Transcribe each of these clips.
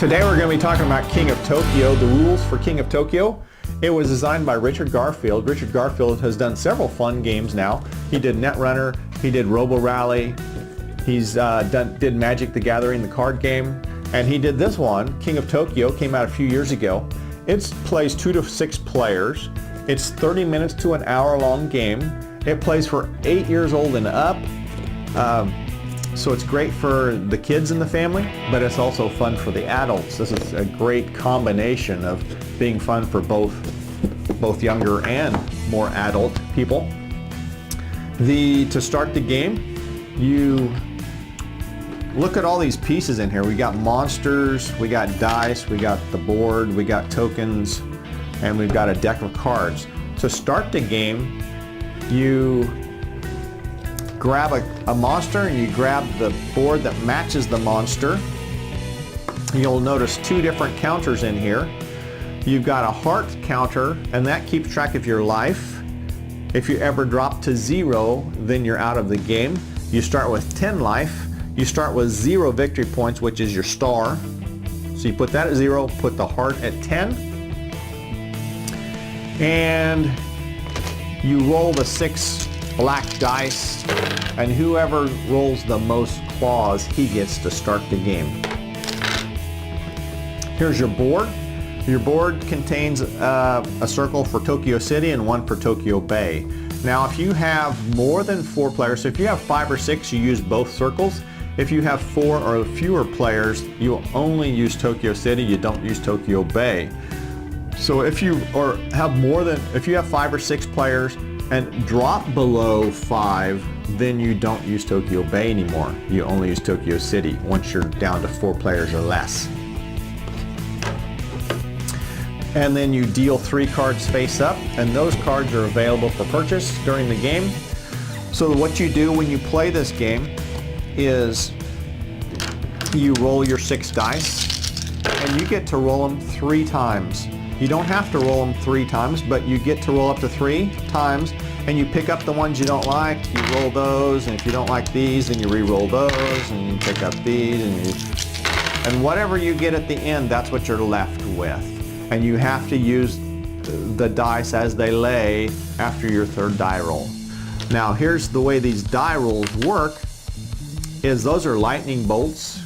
Today we're going to be talking about King of Tokyo, the rules for King of Tokyo. It was designed by Richard Garfield. Richard Garfield has done several fun games now. He did Netrunner, he did Robo Rally, he's did Magic the Gathering, the card game, and he did this one, King of Tokyo, came out a few years ago. It plays 2 to 6 players. It's 30 minutes to an hour long game. It plays for 8 years old and up. So it's great for the kids in the family, but it's also fun for the adults. This is a great combination of being fun for both younger and more adult people. To start the game, you look at all these pieces in here. We got monsters, we got dice, we got the board, we got tokens, and we've got a deck of cards. To start the game, you grab a monster and you grab the board that matches the monster. You'll notice 2 different counters in here. You've got a heart counter, and that keeps track of your life. If you ever drop to 0, then you're out of the game. You start with 10 life. You start with 0 victory points, which is your star. So you put that at 0, put the heart at 10, and you roll the 6 black dice, and whoever rolls the most claws, he gets to start the game. Here's your board. Your board contains a circle for Tokyo City and 1 for Tokyo Bay. Now if you have more than 4 players, so if you have 5 or 6, you use both circles. If you have 4 or fewer players, you only use Tokyo City, you don't use Tokyo Bay. So if you have 5 or 6 players and drop below 5, then you don't use Tokyo Bay anymore. You only use Tokyo City once you're down to 4 players or less. And then you deal 3 cards face up, and those cards are available for purchase during the game. So what you do when you play this game is you roll your 6 dice, and you get to roll them 3 times. You don't have to roll them 3 times, but you get to roll up to 3 times, and you pick up the ones you don't like, you roll those, and if you don't like these, then you re-roll those, and you pick up these, and whatever you get at the end, that's what you're left with. And you have to use the dice as they lay after your 3rd die roll. Now here's the way these die rolls work, is those are lightning bolts.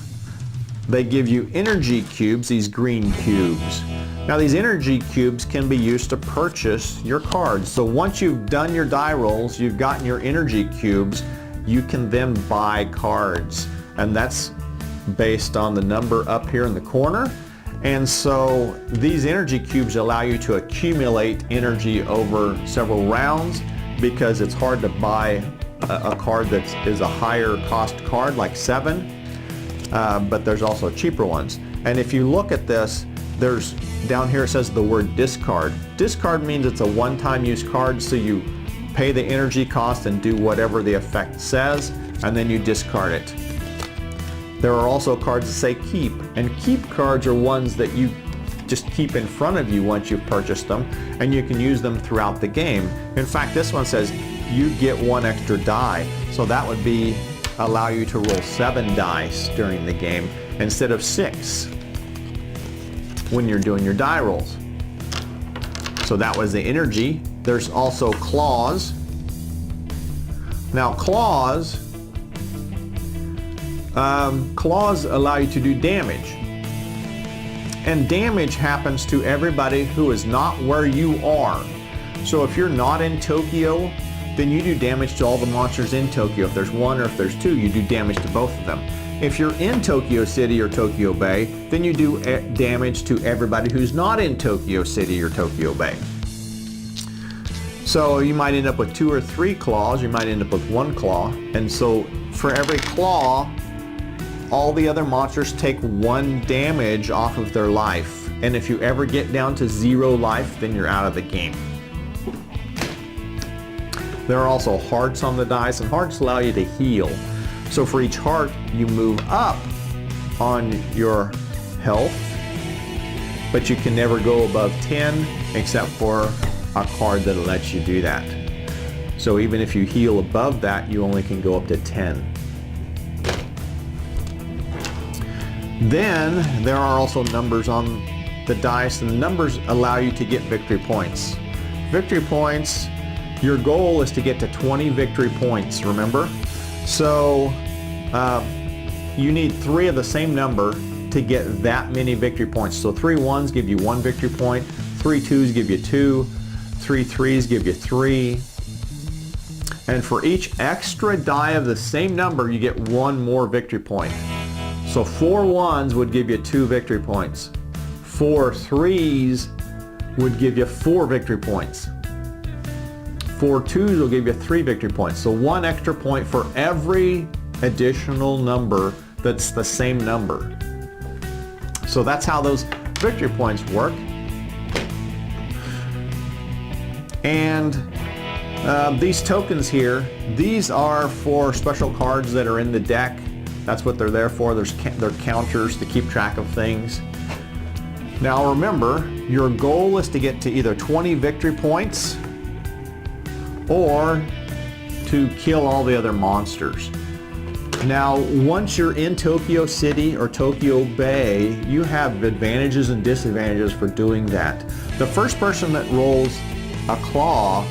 They give you energy cubes, these green cubes. Now these energy cubes can be used to purchase your cards. So once you've done your die rolls, you've gotten your energy cubes, you can then buy cards. And that's based on the number up here in the corner. And so these energy cubes allow you to accumulate energy over several rounds, because it's hard to buy a card that is a higher cost card like 7, but there's also cheaper ones. And if you look at this, there's down here it says the word discard. Discard means it's a one-time use card, so you pay the energy cost and do whatever the effect says, and then you discard it. There are also cards that say keep, and keep cards are ones that you just keep in front of you once you've purchased them, and you can use them throughout the game. In fact, this one says you get 1 extra die, so that would allow you to roll 7 dice during the game instead of 6 when you're doing your die rolls. So that was the energy. There's also claws. Now claws allow you to do damage. And damage happens to everybody who is not where you are. So if you're not in Tokyo, then you do damage to all the monsters in Tokyo. If there's 1 or if there's 2, you do damage to both of them. If you're in Tokyo City or Tokyo Bay, then you do damage to everybody who's not in Tokyo City or Tokyo Bay. So you might end up with 2 or 3 claws, you might end up with 1 claw, and so for every claw, all the other monsters take 1 damage off of their life. And if you ever get down to 0 life, then you're out of the game. There are also hearts on the dice, and hearts allow you to heal. So for each heart, you move up on your health, but you can never go above 10 except for a card that lets you do that. So even if you heal above that, you only can go up to 10. Then there are also numbers on the dice, and the numbers allow you to get victory points. Victory points, your goal is to get to 20 victory points, remember? So you need 3 of the same number to get that many victory points. So 3 ones give you 1 victory point, 3 twos give you 2, 3 threes give you 3. And for each extra die of the same number, you get 1 more victory point. So 4 ones would give you 2 victory points. 4 threes would give you 4 victory points. 4 twos will give you 3 victory points. So 1 extra point for every additional number that's the same number. So that's how those victory points work. And these tokens here, these are for special cards that are in the deck. That's what they're there for. They're counters to keep track of things. Now remember, your goal is to get to either 20 victory points or to kill all the other monsters. Now, once you're in Tokyo City or Tokyo Bay, you have advantages and disadvantages for doing that. The first person that rolls a claw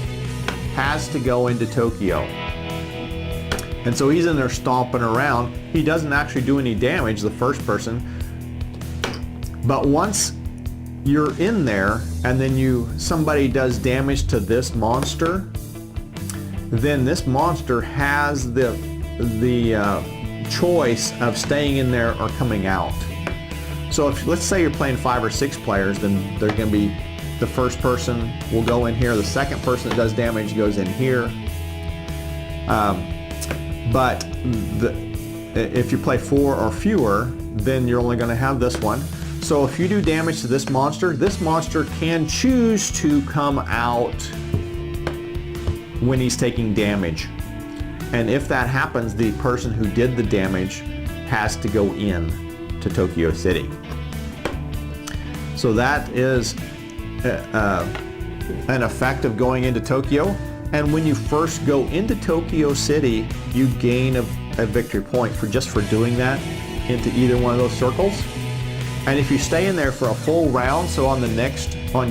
has to go into Tokyo. And so he's in there stomping around. He doesn't actually do any damage, the first person. But once you're in there and then somebody does damage to this monster, then this monster has the choice of staying in there or coming out. So if, let's say you're playing 5 or 6 players, then they're going to be, the first person will go in here, the second person that does damage goes in here. But if you play 4 or fewer, then you're only going to have this one. So if you do damage to this monster can choose to come out when he's taking damage. And if that happens, the person who did the damage has to go in to Tokyo City. So that is an effect of going into Tokyo. And when you first go into Tokyo City, you gain a victory point just for doing that into either one of those circles. And if you stay in there for a full round, so on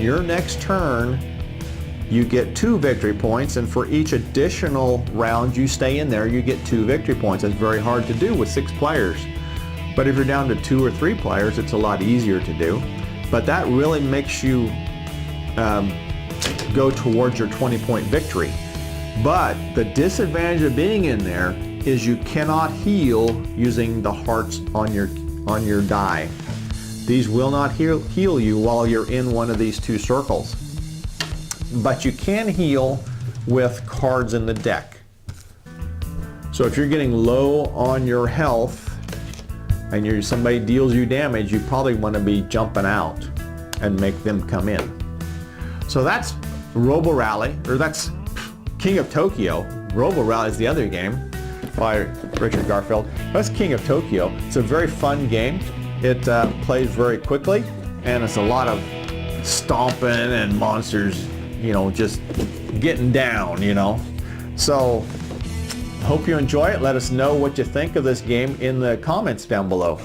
your next turn, you get 2 victory points, and for each additional round you stay in there, you get 2 victory points. It's very hard to do with 6 players. But if you're down to 2 or 3 players, it's a lot easier to do. But that really makes you go towards your 20-point victory. But the disadvantage of being in there is you cannot heal using the hearts on your die. These will not heal you while you're in one of these 2 circles. But you can heal with cards in the deck. So if you're getting low on your health and somebody deals you damage, you probably want to be jumping out and make them come in. So that's Robo Rally, or that's King of Tokyo. Robo Rally is the other game by Richard Garfield. That's King of Tokyo. It's a very fun game. It plays very quickly, and it's a lot of stomping and monsters, just getting down, So, hope you enjoy it. Let us know what you think of this game in the comments down below.